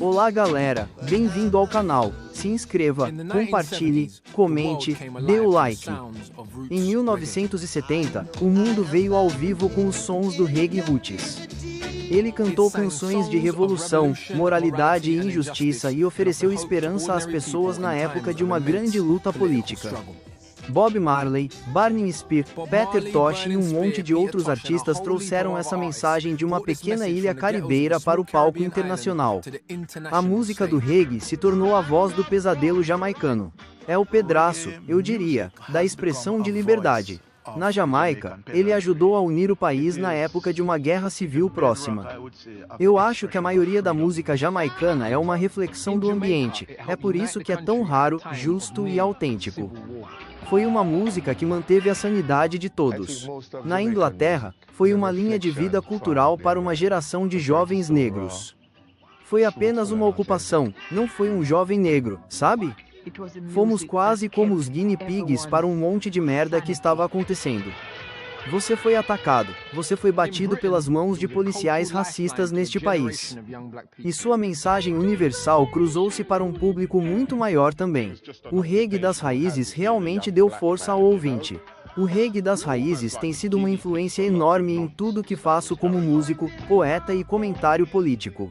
Olá galera, bem-vindo ao canal, se inscreva, compartilhe, comente, dê o like. Em 1970, o mundo veio ao vivo com os sons do reggae roots. Ele cantou canções de revolução, moralidade e injustiça e ofereceu esperança às pessoas na época de uma grande luta política. Bob Marley, Barney Spear, Peter Tosh e um monte de outros artistas trouxeram essa mensagem de uma pequena ilha caribeira para o palco internacional. A música do reggae se tornou a voz do pesadelo jamaicano. É o pedaço, eu diria, da expressão de liberdade. Na Jamaica, ele ajudou a unir o país na época de uma guerra civil próxima. Eu acho que a maioria da música jamaicana é uma reflexão do ambiente, é por isso que é tão raro, justo e autêntico. Foi uma música que manteve a sanidade de todos. Na Inglaterra, foi uma linha de vida cultural para uma geração de jovens negros. Foi apenas uma ocupação, não foi um jovem negro, sabe? Fomos quase como os guinea pigs para um monte de merda que estava acontecendo. Você foi atacado, você foi batido pelas mãos de policiais racistas neste país. E sua mensagem universal cruzou-se para um público muito maior também. O reggae das raízes realmente deu força ao ouvinte. O reggae das raízes tem sido uma influência enorme em tudo que faço como músico, poeta e comentário político.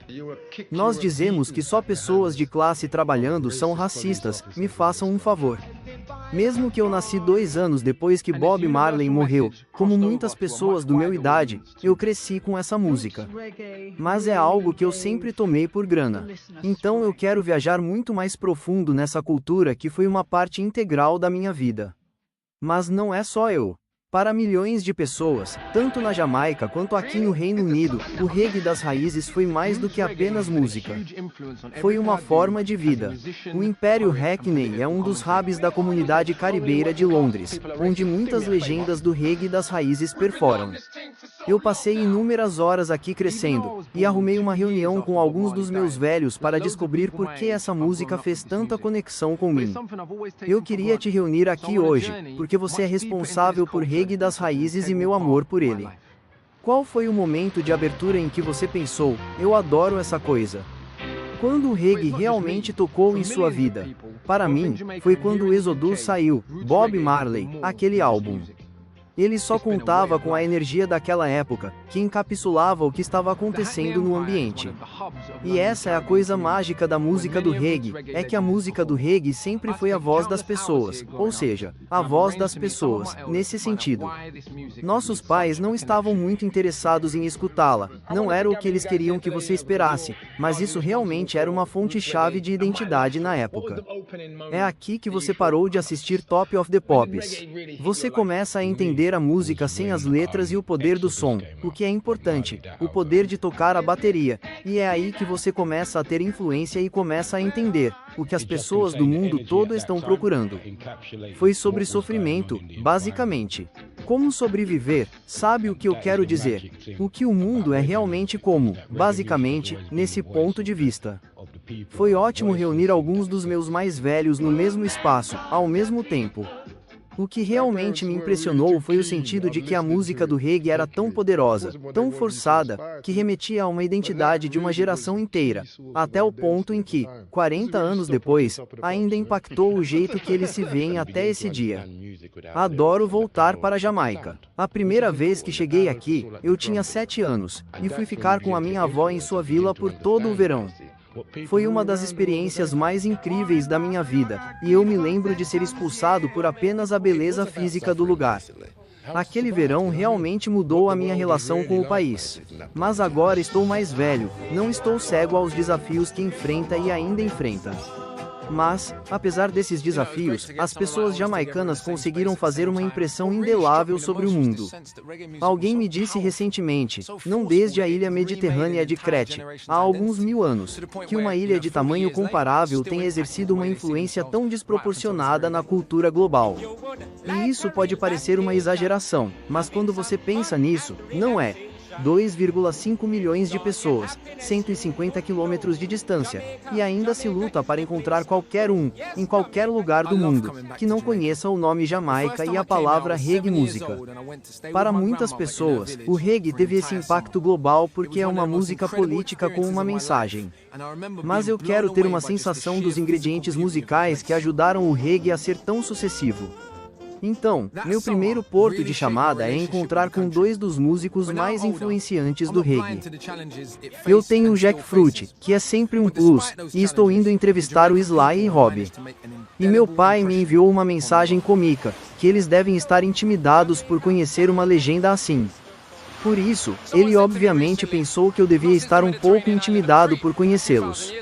Nós dizemos que só pessoas de classe trabalhando são racistas, me façam um favor. Mesmo que eu nasci 2 anos depois que Bob Marley morreu, como muitas pessoas do meu idade, eu cresci com essa música. Mas é algo que eu sempre tomei por grana. Então eu quero viajar muito mais profundo nessa cultura que foi uma parte integral da minha vida. Mas não é só eu. Para milhões de pessoas, tanto na Jamaica quanto aqui no Reino Unido, o reggae das raízes foi mais do que apenas música. Foi uma forma de vida. O Império Hackney é um dos hubs da comunidade caribeira de Londres, onde muitas legendas do reggae das raízes perforam. Eu passei inúmeras horas aqui crescendo, e arrumei uma reunião com alguns dos meus velhos para descobrir por que essa música fez tanta conexão com mim. Eu queria te reunir aqui hoje, porque você é responsável por reggae das raízes e meu amor por ele. Qual foi o momento de abertura em que você pensou, eu adoro essa coisa? Quando o reggae realmente tocou em sua vida? Para mim, foi quando o Exodus saiu, Bob Marley, aquele álbum. Ele só contava com a energia daquela época, que encapsulava o que estava acontecendo no ambiente. E essa é a coisa mágica da música do reggae, é que a música do reggae sempre foi a voz das pessoas, ou seja, a voz das pessoas, nesse sentido. Nossos pais não estavam muito interessados em escutá-la, não era o que eles queriam que você esperasse, mas isso realmente era uma fonte-chave de identidade na época. É aqui que você parou de assistir Top of the Pops. Você começa a entender a música sem as letras e o poder do som, o que é importante, o poder de tocar a bateria, e é aí que você começa a ter influência e começa a entender o que as pessoas do mundo todo estão procurando. Foi sobre sofrimento, basicamente. Como sobreviver, sabe o que eu quero dizer? O que o mundo é realmente como, basicamente, nesse ponto de vista. Foi ótimo reunir alguns dos meus mais velhos no mesmo espaço, ao mesmo tempo. O que realmente me impressionou foi o sentido de que a música do reggae era tão poderosa, tão forçada, que remetia a uma identidade de uma geração inteira, até o ponto em que, 40 anos depois, ainda impactou o jeito que eles se veem até esse dia. Adoro voltar para a Jamaica. A primeira vez que cheguei aqui, eu tinha 7 anos, e fui ficar com a minha avó em sua vila por todo o verão. Foi uma das experiências mais incríveis da minha vida, e eu me lembro de ser expulsado por apenas a beleza física do lugar. Aquele verão realmente mudou a minha relação com o país. Mas agora estou mais velho, não estou cego aos desafios que enfrenta e ainda enfrenta. Mas, apesar desses desafios, as pessoas jamaicanas conseguiram fazer uma impressão indelável sobre o mundo. Alguém me disse recentemente, não desde a ilha mediterrânea de Crete, há alguns 1000 anos, que uma ilha de tamanho comparável tem exercido uma influência tão desproporcionada na cultura global. E isso pode parecer uma exageração, mas quando você pensa nisso, não é. 2,5 milhões de pessoas, 150 quilômetros de distância, e ainda se luta para encontrar qualquer um, em qualquer lugar do mundo, que não conheça o nome Jamaica e a palavra reggae música. Para muitas pessoas, o reggae teve esse impacto global porque é uma música política com uma mensagem. Mas eu quero ter uma sensação dos ingredientes musicais que ajudaram o reggae a ser tão sucessivo. Então, meu primeiro porto de chamada é encontrar com dois dos músicos mais influenciantes do reggae. Eu tenho o Jackfruit, que é sempre um plus, e estou indo entrevistar o Sly e Robbie. E meu pai me enviou uma mensagem cômica, que eles devem estar intimidados por conhecer uma legenda assim. Por isso, ele obviamente pensou que eu devia estar um pouco intimidado por conhecê-los.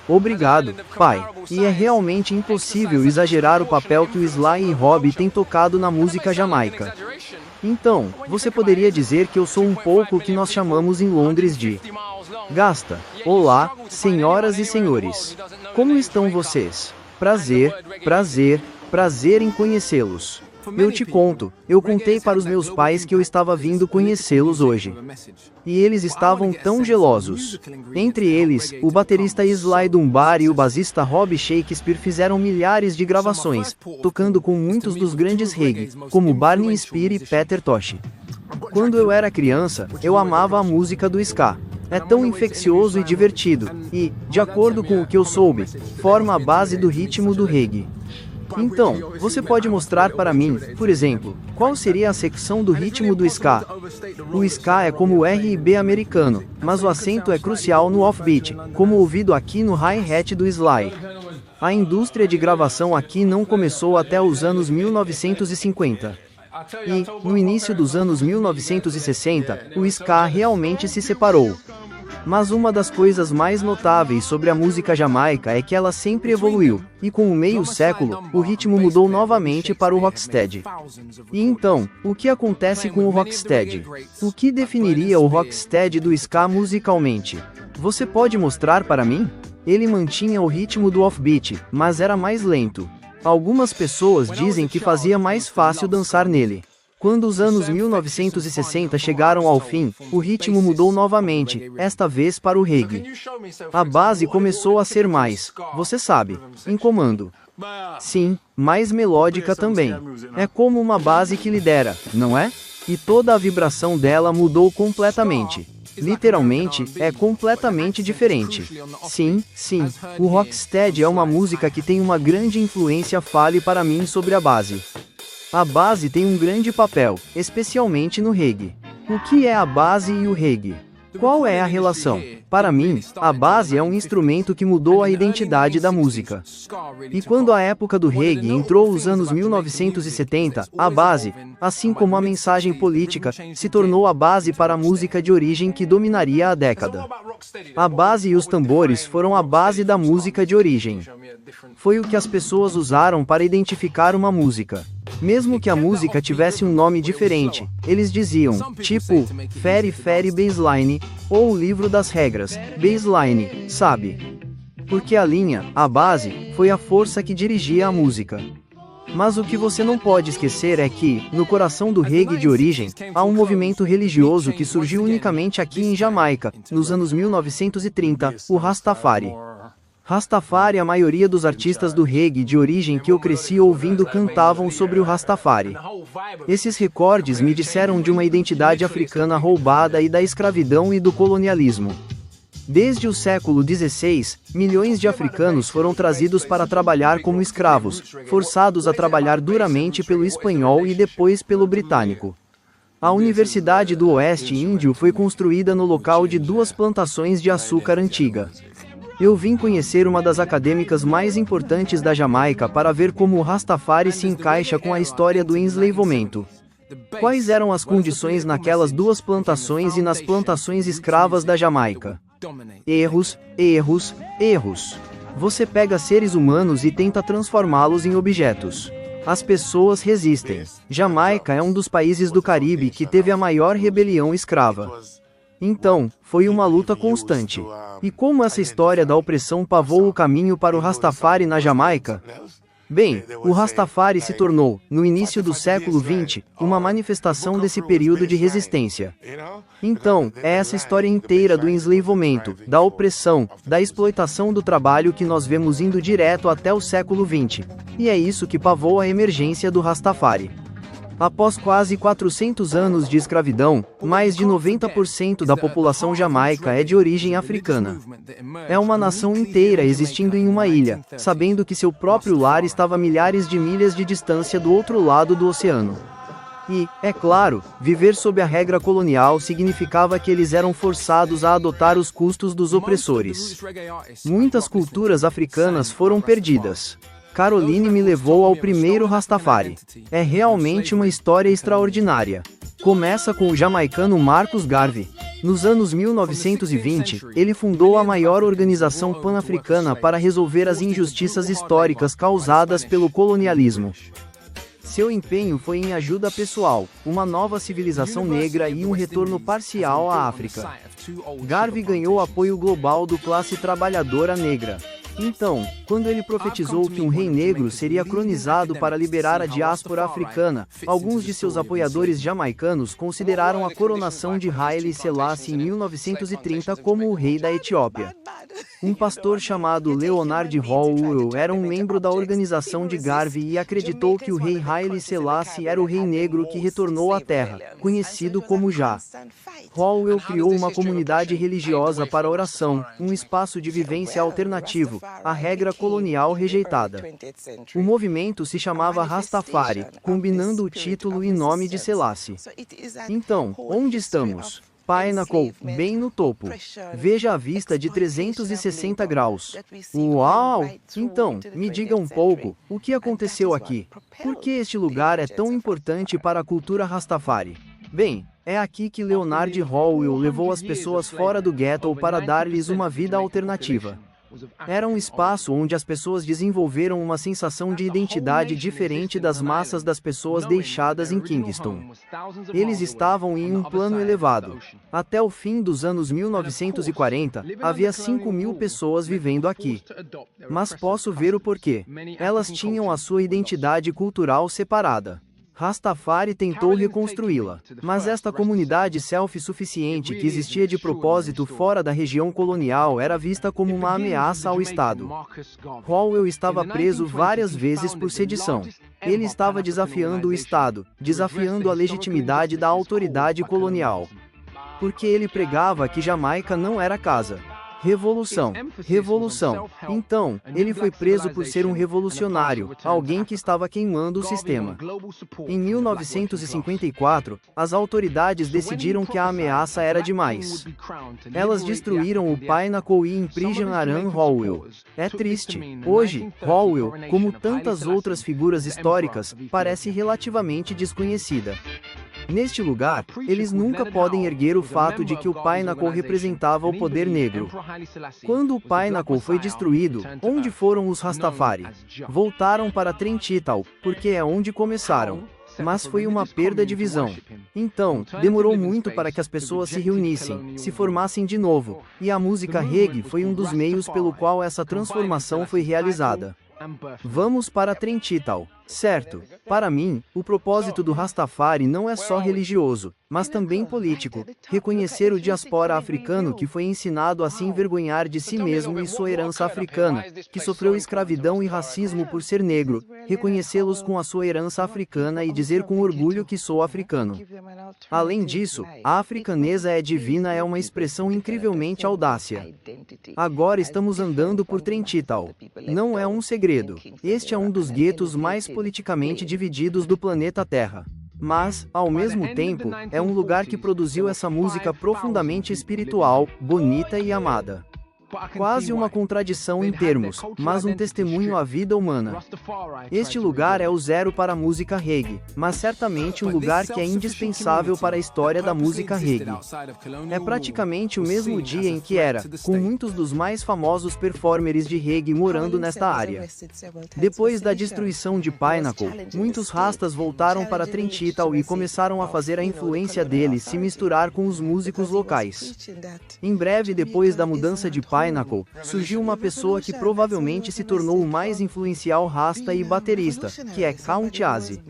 Obrigado, pai. E é realmente impossível exagerar o papel que o Sly e Robbie têm tocado na música jamaica. Então, você poderia dizer que eu sou um pouco o que nós chamamos em Londres de gasta. Olá, senhoras e senhores. Como estão vocês? Prazer, prazer, prazer em conhecê-los. Eu te conto, eu contei para os meus pais que eu estava vindo conhecê-los hoje. E eles estavam tão gelosos. Entre eles, o baterista Sly Dunbar e o basista Rob Shakespeare fizeram milhares de gravações, tocando com muitos dos grandes reggae, como Barney Spear e Peter Tosh. Quando eu era criança, eu amava a música do ska. É tão infeccioso e divertido, e, de acordo com o que eu soube, forma a base do ritmo do reggae. Então, você pode mostrar para mim, por exemplo, qual seria a secção do ritmo do ska? O ska é como o R&B americano, mas o acento é crucial no offbeat, como ouvido aqui no hi-hat do Sly. A indústria de gravação aqui não começou até os anos 1950. E, no início dos anos 1960, o ska realmente se separou. Mas uma das coisas mais notáveis sobre a música jamaica é que ela sempre evoluiu, e com o meio século, o ritmo mudou novamente para o rocksteady. E então, o que acontece com o rocksteady? O que definiria o rocksteady do ska musicalmente? Você pode mostrar para mim? Ele mantinha o ritmo do offbeat, mas era mais lento. Algumas pessoas dizem que fazia mais fácil dançar nele. Quando os anos 1960 chegaram ao fim, o ritmo mudou novamente, esta vez para o reggae. A base começou a ser mais, você sabe, em comando. Sim, mais melódica também. É como uma base que lidera, não é? E toda a vibração dela mudou completamente. Literalmente, é completamente diferente. Sim, sim, o rocksteady é uma música que tem uma grande influência. Fale para mim sobre a base. A base tem um grande papel, especialmente no reggae. O que é a base e o reggae? Qual é a relação? Para mim, a base é um instrumento que mudou a identidade da música. E quando a época do reggae entrou os anos 1970, a base, assim como a mensagem política, se tornou a base para a música de origem que dominaria a década. A base e os tambores foram a base da música de origem. Foi o que as pessoas usaram para identificar uma música. Mesmo que a música tivesse um nome diferente, eles diziam, tipo, Fairy Fairy Baseline, ou o livro das regras, Baseline, sabe? Porque a linha, a base, foi a força que dirigia a música. Mas o que você não pode esquecer é que, no coração do reggae de origem, há um movimento religioso que surgiu unicamente aqui em Jamaica, nos anos 1930, o Rastafari. Rastafari. A maioria dos artistas do reggae de origem que eu cresci ouvindo cantavam sobre o Rastafari. Esses recordes me disseram de uma identidade africana roubada e da escravidão e do colonialismo. Desde o século XVI, milhões de africanos foram trazidos para trabalhar como escravos, forçados a trabalhar duramente pelo espanhol e depois pelo britânico. A Universidade do Oeste Índio foi construída no local de duas plantações de açúcar antiga. Eu vim conhecer uma das acadêmicas mais importantes da Jamaica para ver como o Rastafari se encaixa com a história do enslavamento. Quais eram as condições naquelas duas plantações e nas plantações escravas da Jamaica? Erros, erros, erros. Você pega seres humanos e tenta transformá-los em objetos. As pessoas resistem. Jamaica é um dos países do Caribe que teve a maior rebelião escrava. Então, foi uma luta constante. E como essa história da opressão pavou o caminho para o Rastafari na Jamaica? Bem, o Rastafari se tornou, no início do século XX, uma manifestação desse período de resistência. Então, é essa história inteira do enslavamento, da opressão, da exploitação do trabalho que nós vemos indo direto até o século XX. E é isso que pavou a emergência do Rastafari. Após quase 400 anos de escravidão, mais de 90% da população jamaica é de origem africana. É uma nação inteira existindo em uma ilha, sabendo que seu próprio lar estava a milhares de milhas de distância do outro lado do oceano. E, é claro, viver sob a regra colonial significava que eles eram forçados a adotar os custos dos opressores. Muitas culturas africanas foram perdidas. Caroline me levou ao primeiro Rastafari. É realmente uma história extraordinária. Começa com o jamaicano Marcus Garvey. Nos anos 1920, ele fundou a maior organização pan-africana para resolver as injustiças históricas causadas pelo colonialismo. Seu empenho foi em ajuda pessoal, uma nova civilização negra e um retorno parcial à África. Garvey ganhou apoio global do classe trabalhadora negra. Então, quando ele profetizou que um rei negro seria cronizado para liberar a diáspora africana, alguns de seus apoiadores jamaicanos consideraram a coronação de Haile Selassie em 1930 como o rei da Etiópia. Um pastor chamado Leonard Hallowell era um membro da organização de Garvey e acreditou que o rei Haile Selassie era o rei negro que retornou à terra, conhecido como Jah. Hallowell criou uma comunidade religiosa para oração, um espaço de vivência alternativo, a regra colonial rejeitada. O movimento se chamava Rastafari, combinando o título e nome de Selassie. Então, onde estamos? Pinnacle, bem no topo. Veja a vista de 360 graus. Uau! Então, me diga um pouco, o que aconteceu aqui? Por que este lugar é tão importante para a cultura Rastafari? Bem, é aqui que Leonard Hallowell levou as pessoas fora do ghetto para dar-lhes uma vida alternativa. Era um espaço onde as pessoas desenvolveram uma sensação de identidade diferente das massas das pessoas deixadas em Kingston. Eles estavam em um plano elevado. Até o fim dos anos 1940, havia 5.000 pessoas vivendo aqui. Mas posso ver o porquê. Elas tinham a sua identidade cultural separada. Rastafari tentou reconstruí-la, mas esta comunidade self-suficiente que existia de propósito fora da região colonial era vista como uma ameaça ao Estado. Hallowell estava preso várias vezes por sedição. Ele estava desafiando o Estado, desafiando a legitimidade da autoridade colonial. Porque ele pregava que Jamaica não era casa. Revolução. Revolução. Então, ele foi preso por ser um revolucionário, alguém que estava queimando o sistema. Em 1954, as autoridades decidiram que a ameaça era demais. Elas destruíram o Pinnacle e imprisionaram Hallowell. É triste. Hoje, Hallowell, como tantas outras figuras históricas, parece relativamente desconhecida. Neste lugar, eles nunca podem erguer o fato de que o Pinnacle representava o poder negro. Quando o Pinnacle foi destruído, onde foram os Rastafari? Voltaram para Trentital, porque é onde começaram. Mas foi uma perda de visão. Então, demorou muito para que as pessoas se reunissem, se formassem de novo, e a música reggae foi um dos meios pelo qual essa transformação foi realizada. Vamos para Trentital. Certo. Para mim, o propósito do Rastafari não é só religioso, mas também político. Reconhecer o diaspora africano que foi ensinado a se envergonhar de si mesmo e sua herança africana, que sofreu escravidão e racismo por ser negro. Reconhecê-los com a sua herança africana e dizer com orgulho que sou africano. Além disso, a africaneza é divina é uma expressão incrivelmente audácia. Agora estamos andando por Trentital. Não é um segredo. Este é um dos guetos mais politicamente divididos do planeta Terra. Mas, ao mesmo tempo, é um lugar que produziu essa música profundamente espiritual, bonita e amada. Quase uma contradição em termos, mas um testemunho à vida humana. Este lugar é o zero para a música reggae, mas certamente um lugar que é indispensável para a história da música reggae. É praticamente o mesmo dia em que era, com muitos dos mais famosos performers de reggae morando nesta área. Depois da destruição de Pinnacle, muitos rastas voltaram para Trentital e começaram a fazer a influência deles se misturar com os músicos locais. Em breve depois da mudança de Pinnacle, Pinnacle, surgiu uma pessoa que provavelmente se tornou o mais influencial rasta e baterista, que é Count Basie.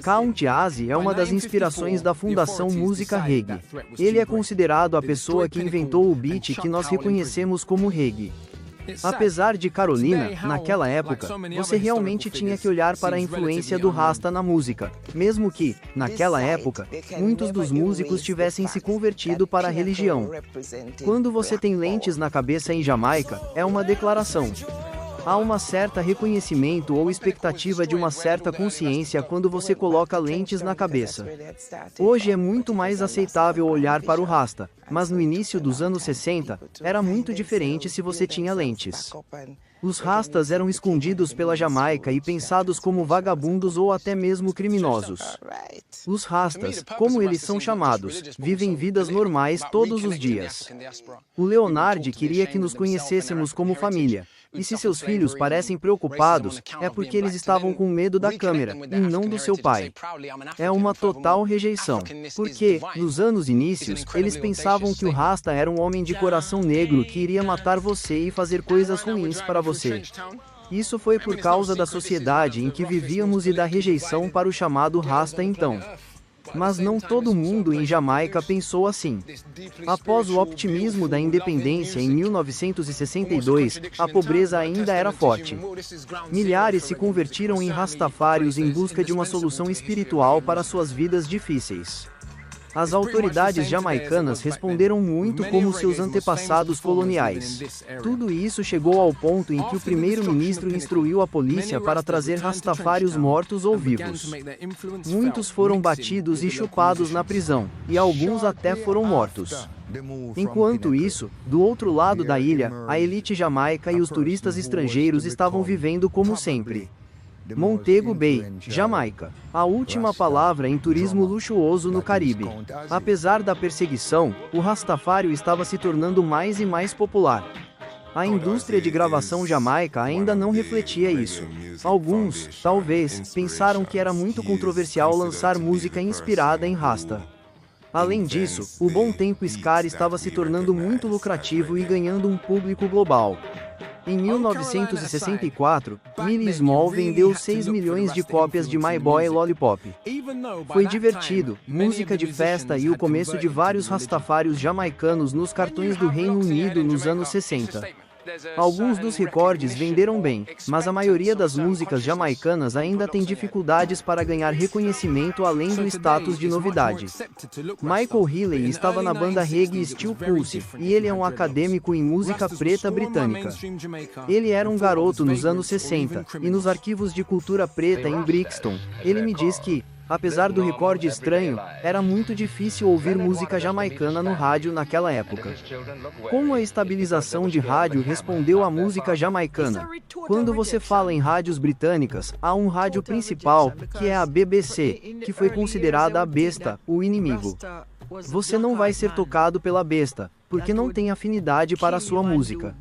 Count Basie é uma das inspirações da fundação Música Reggae. Ele é considerado a pessoa que inventou o beat que nós reconhecemos como reggae. Apesar de Carolina, naquela época, você realmente tinha que olhar para a influência do rasta na música, mesmo que, naquela época, muitos dos músicos tivessem se convertido para a religião. Quando você tem lentes na cabeça em Jamaica, é uma declaração. Há uma certa reconhecimento ou expectativa de uma certa consciência quando você coloca lentes na cabeça. Hoje é muito mais aceitável olhar para o rasta, mas no início dos anos 60, era muito diferente se você tinha lentes. Os rastas eram escondidos pela Jamaica e pensados como vagabundos ou até mesmo criminosos. Os rastas, como eles são chamados, vivem vidas normais todos os dias. O Leonard queria que nos conhecêssemos como família. E se seus filhos parecem preocupados, é porque eles estavam com medo da câmera, e não do seu pai. É uma total rejeição. Porque, nos anos inícios, eles pensavam que o rasta era um homem de coração negro que iria matar você e fazer coisas ruins para você. Isso foi por causa da sociedade em que vivíamos e da rejeição para o chamado rasta então. Mas não todo mundo em Jamaica pensou assim. Após o optimismo da independência em 1962, a pobreza ainda era forte. Milhares se convertiram em rastafários em busca de uma solução espiritual para suas vidas difíceis. As autoridades jamaicanas responderam muito como seus antepassados coloniais. Tudo isso chegou ao ponto em que o primeiro-ministro instruiu a polícia para trazer rastafários mortos ou vivos. Muitos foram batidos e chupados na prisão, e alguns até foram mortos. Enquanto isso, do outro lado da ilha, a elite jamaica e os turistas estrangeiros estavam vivendo como sempre. Montego Bay, Jamaica. A última palavra em turismo luxuoso no Caribe. Apesar da perseguição, o rastafário estava se tornando mais e mais popular. A indústria de gravação jamaica ainda não refletia isso. Alguns, talvez, pensaram que era muito controversial lançar música inspirada em rasta. Além disso, o bom tempo ska estava se tornando muito lucrativo e ganhando um público global. Em 1964, Millie Small vendeu 6 milhões de cópias de My Boy Lollipop. Foi divertido, música de festa e o começo de vários rastafários jamaicanos nos cartões do Reino Unido nos anos 60. Alguns dos recordes venderam bem, mas a maioria das músicas jamaicanas ainda tem dificuldades para ganhar reconhecimento além do status de novidade. Michael Healy estava na banda reggae Steel Pulse, e ele é um acadêmico em música preta britânica. Ele era um garoto nos anos 60, e nos arquivos de cultura preta em Brixton, ele me diz que, apesar do recorde estranho, era muito difícil ouvir música jamaicana no rádio naquela época. Como a estabilização de rádio respondeu à música jamaicana? Quando você fala em rádios britânicas, há um rádio principal, que é a BBC, que foi considerada a besta, o inimigo. Você não vai ser tocado pela besta, porque não tem afinidade para a sua música.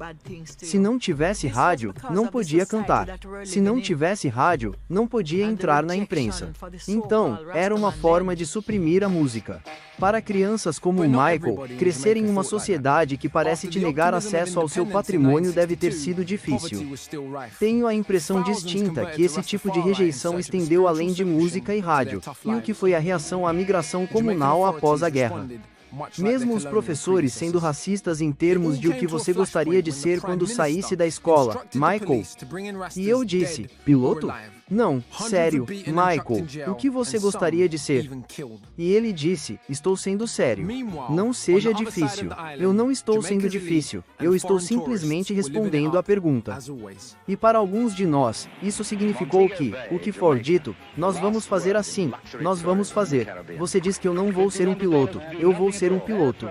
Se não tivesse rádio, não podia cantar. Se não tivesse rádio, não podia entrar na imprensa. Então, era uma forma de suprimir a música. Para crianças como o Michael, crescer em uma sociedade que parece te negar acesso ao seu patrimônio deve ter sido difícil. Tenho a impressão distinta que esse tipo de rejeição estendeu além de música e rádio, e o que foi a reação à migração comunal após a guerra. Mesmo os professores sendo racistas em termos de o que você gostaria de ser quando saísse da escola, Michael. E eu disse, piloto? Não, sério, Michael, o que você gostaria de ser? E ele disse, estou sendo sério. Não seja difícil. Eu não estou sendo difícil, eu estou simplesmente respondendo à pergunta. E para alguns de nós, isso significou que, o que for dito, nós vamos fazer assim, nós vamos fazer. Você diz que eu não vou ser um piloto, eu vou ser um piloto.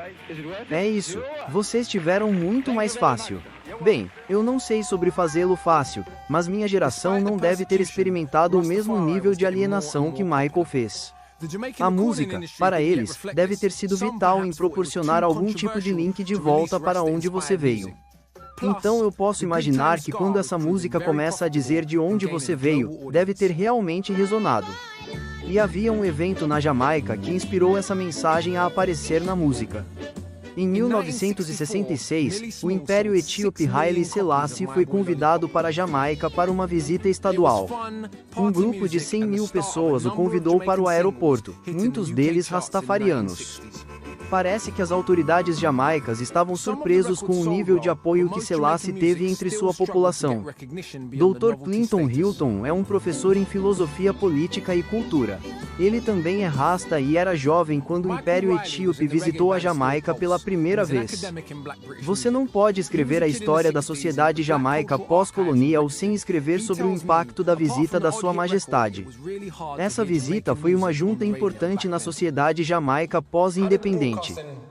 É isso, vocês tiveram muito mais fácil. Bem, eu não sei sobre fazê-lo fácil, mas minha geração não deve ter experimentado o mesmo nível de alienação que Michael fez. A música, para eles, deve ter sido vital em proporcionar algum tipo de link de volta para onde você veio. Então eu posso imaginar que quando essa música começa a dizer de onde você veio, deve ter realmente ressonado. E havia um evento na Jamaica que inspirou essa mensagem a aparecer na música. Em 1966, o Império Etíope Haile Selassie foi convidado para a Jamaica para uma visita estadual. Um grupo de 100.000 pessoas o convidou para o aeroporto, muitos deles rastafarianos. Parece que as autoridades jamaicas estavam surpresos com o nível de apoio que Selassie teve entre sua população. Dr. Clinton Hilton é um professor em filosofia política e cultura. Ele também é rasta e era jovem quando o Império Etíope visitou a Jamaica pela primeira vez. Você não pode escrever a história da sociedade jamaica pós-colonial sem escrever sobre o impacto da visita da Sua Majestade. Essa visita foi uma junta importante na sociedade jamaica pós-independente.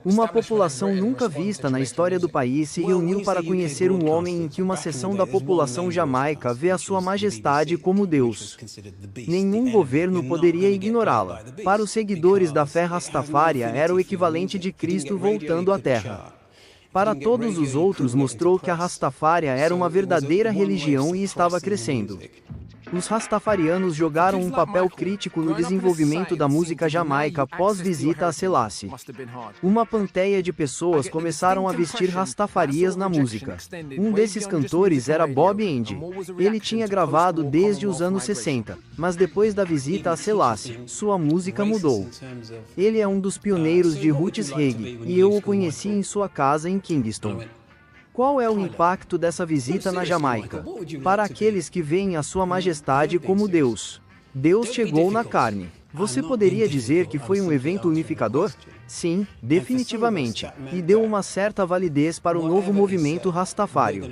Uma população nunca vista na história do país se reuniu para conhecer um homem em que uma seção da população jamaica vê a Sua Majestade como Deus. Nenhum governo poderia ignorá-la. Para os seguidores da fé Rastafária era o equivalente de Cristo voltando à Terra. Para todos os outros mostrou que a Rastafária era uma verdadeira religião e estava crescendo. Os rastafarianos jogaram um papel crítico no desenvolvimento da música jamaica pós-visita a Selassie. Uma panteia de pessoas começaram a vestir rastafarias na música. Um desses cantores era Bob Andy. Ele tinha gravado desde os anos 60, mas depois da visita a Selassie, sua música mudou. Ele é um dos pioneiros de roots reggae, e eu o conheci em sua casa em Kingston. Qual é o impacto dessa visita na Jamaica? Para aqueles que veem a Sua Majestade como Deus. Deus chegou na carne. Você poderia dizer que foi um evento unificador? Sim, definitivamente, e deu uma certa validez para o novo movimento Rastafário.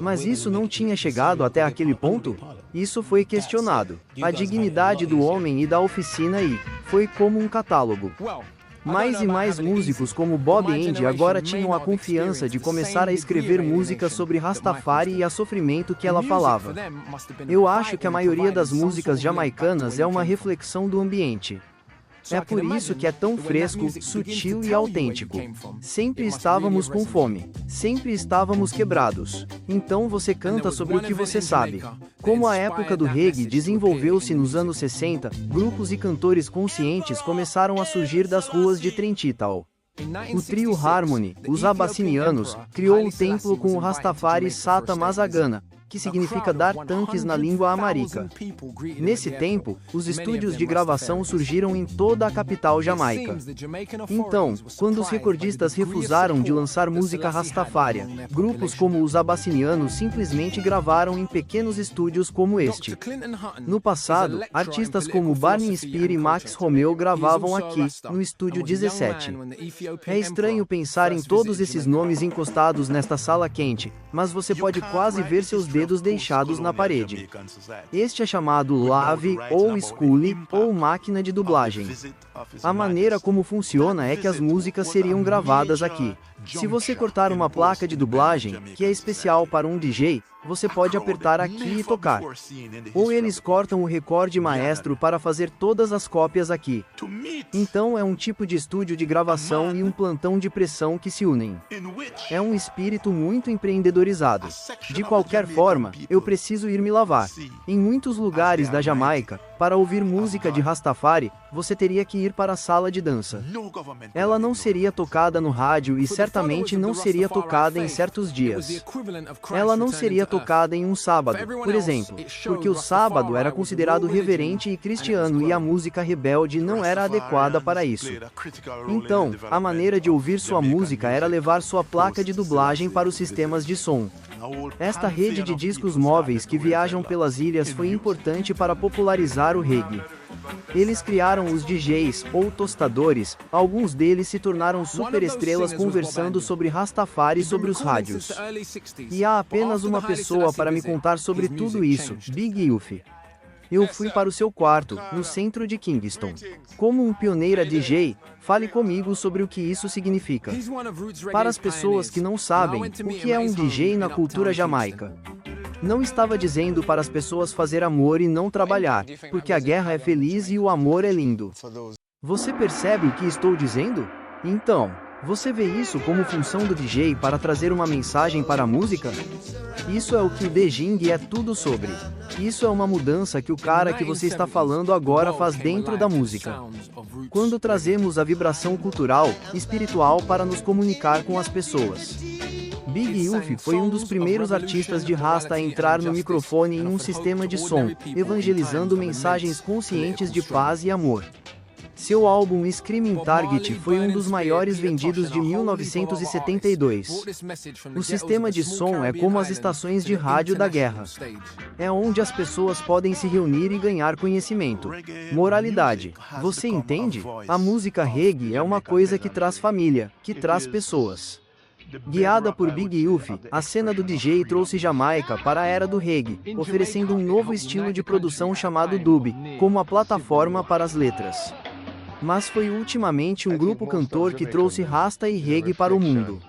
Mas isso não tinha chegado até aquele ponto? Isso foi questionado. A dignidade do homem e da oficina foi como um catálogo. Mais e mais músicos como Bob Andy agora tinham a confiança de começar a escrever músicas sobre Rastafari e a sofrimento que ela falava. Eu acho que a maioria das músicas jamaicanas é uma reflexão do ambiente. É por isso que é tão fresco, sutil e autêntico. Sempre estávamos com fome. Sempre estávamos quebrados. Então você canta sobre o que você sabe. Como a época do reggae desenvolveu-se nos anos 60, grupos e cantores conscientes começaram a surgir das ruas de Trentitao. O trio Harmony, os Abassinianos, criou o templo com o Rastafari Sata Mazagana, que significa dar tanques na língua amarica. Nesse tempo, os estúdios de gravação surgiram em toda a capital jamaica. Então, quando os recordistas refusaram de lançar música rastafária, grupos como os Abassinianos simplesmente gravaram em pequenos estúdios como este. No passado, artistas como Barney Spear e Max Romeo gravavam aqui, no estúdio 17. É estranho pensar em todos esses nomes encostados nesta sala quente, mas você pode quase ver seus dedos deixados na parede. Este é chamado Lave, ou Scully, ou máquina de dublagem. A maneira como funciona é que as músicas seriam gravadas aqui. Se você cortar uma placa de dublagem, que é especial para um DJ, você pode apertar aqui e tocar. Ou eles cortam o recorde maestro para fazer todas as cópias aqui. Então é um tipo de estúdio de gravação e um plantão de pressão que se unem. É um espírito muito empreendedorizado. De qualquer forma, eu preciso ir me lavar. Em muitos lugares da Jamaica, para ouvir música de Rastafari, você teria que ir para a sala de dança. Ela não seria tocada no rádio e certamente não seria tocada em certos dias. Ela não seria tocada em um sábado, por exemplo, porque o sábado era considerado reverente e cristiano e a música rebelde não era adequada para isso. Então, a maneira de ouvir sua música era levar sua placa de dublagem para os sistemas de som. Esta rede de discos móveis que viajam pelas ilhas foi importante para popularizar o reggae. Eles criaram os DJs, ou tostadores, alguns deles se tornaram superestrelas conversando sobre Rastafari sobre os rádios. E há apenas uma pessoa para me contar sobre tudo isso, Big Youth. Eu fui para o seu quarto, no centro de Kingston. Como um pioneira DJ, fale comigo sobre o que isso significa. Para as pessoas que não sabem, o que é um DJ na cultura jamaica? Não estava dizendo para as pessoas fazer amor e não trabalhar, porque a guerra é feliz e o amor é lindo. Você percebe o que estou dizendo? Então, Você vê isso como função do DJ para trazer uma mensagem para a música? Isso é o que o DJing é tudo sobre. Isso é uma mudança que o cara que você está falando agora faz dentro da música. Quando trazemos a vibração cultural, espiritual para nos comunicar com as pessoas. Big Uff foi um dos primeiros artistas de Rasta a entrar no microfone em um sistema de som, evangelizando mensagens conscientes de paz e amor. Seu álbum Screaming Target foi um dos maiores vendidos de 1972. O sistema de som é como as estações de rádio da guerra. É onde as pessoas podem se reunir e ganhar conhecimento. Moralidade. Você entende? A música reggae é uma coisa que traz família, que traz pessoas. Guiada por Big Uff, a cena do DJ trouxe Jamaica para a era do reggae, oferecendo um novo estilo de produção chamado dub, como a plataforma para as letras. Mas foi ultimamente um grupo cantor que trouxe Rasta e reggae para o mundo.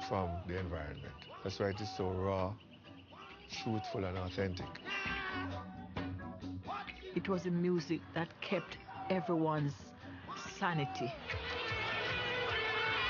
It was a music that kept everyone's sanity.